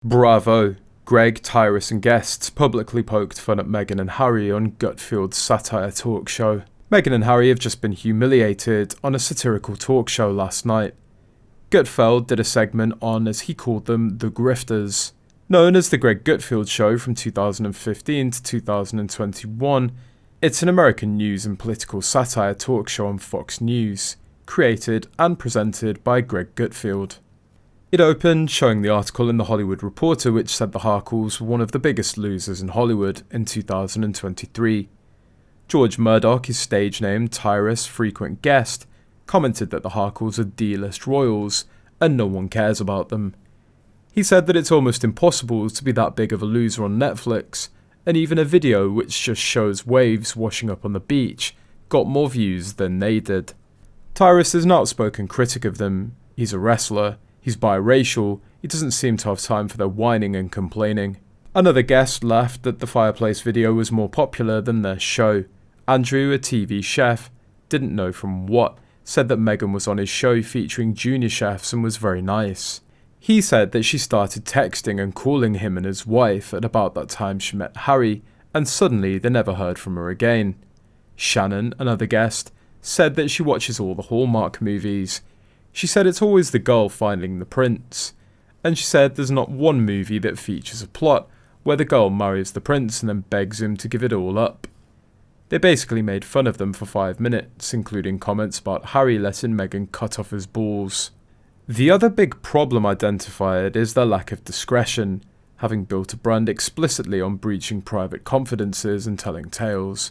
Bravo! Greg, Tyrus and guests publicly poked fun at Meghan and Harry on Gutfeld Satire talk show. Meghan and Harry have just been humiliated on a satirical talk show last night. Gutfeld did a segment on, as he called them, the grifters. Known as the Greg Gutfeld Show from 2015 to 2021, it's an American news and political satire talk show on Fox News, created and presented by Greg Gutfeld. It opened showing the article in The Hollywood Reporter which said the Harkles were one of the biggest losers in Hollywood in 2023. George Murdoch, his stage name Tyrus, frequent guest, commented that the Harkles are D-list royals and no one cares about them. He said that it's almost impossible to be that big of a loser on Netflix, and even a video which just shows waves washing up on the beach got more views than they did. Tyrus is an outspoken critic of them. He's a wrestler. He's biracial, he doesn't seem to have time for their whining and complaining. Another guest laughed that the fireplace video was more popular than their show. Andrew, a TV chef, didn't know from what, said that Meghan was on his show featuring junior chefs and was very nice. He said that she started texting and calling him and his wife at about that time she met Harry, and suddenly they never heard from her again. Shannon, another guest, said that she watches all the Hallmark movies. She said it's always the girl finding the prince, and she said there's not one movie that features a plot where the girl marries the prince and then begs him to give it all up. They basically made fun of them for 5 minutes, including comments about Harry letting Meghan cut off his balls. The other big problem identified is their lack of discretion, having built a brand explicitly on breaching private confidences and telling tales.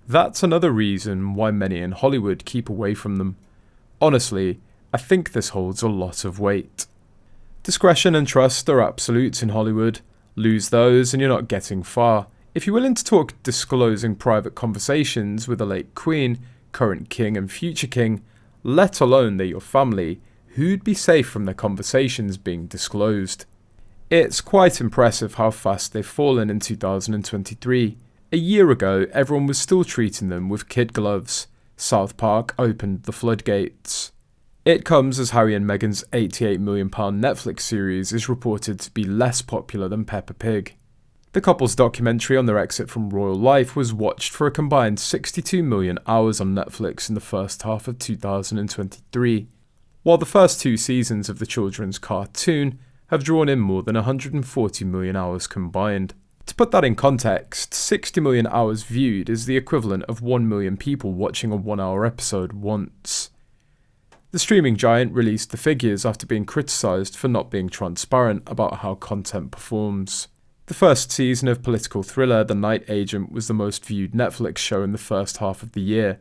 That's another reason why many in Hollywood keep away from them. Honestly, I think this holds a lot of weight. Discretion and trust are absolutes in Hollywood. Lose those and you're not getting far. If you're willing to talk disclosing private conversations with the late Queen, current King and future King, let alone they're your family, who'd be safe from their conversations being disclosed? It's quite impressive how fast they've fallen in 2023. A year ago, everyone was still treating them with kid gloves. South Park opened the floodgates. It comes as Harry and Meghan's £88 million Netflix series is reported to be less popular than Peppa Pig. The couple's documentary on their exit from royal life was watched for a combined 62 million hours on Netflix in the first half of 2023, while the first 2 seasons of the children's cartoon have drawn in more than 140 million hours combined. To put that in context, 60 million hours viewed is the equivalent of 1 million people watching a 1-hour episode once. The streaming giant released the figures after being criticised for not being transparent about how content performs. The first season of political thriller The Night Agent was the most viewed Netflix show in the first half of the year.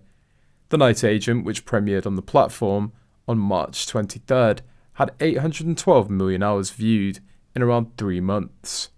The Night Agent, which premiered on the platform on March 23rd, had 812 million hours viewed in around 3 months.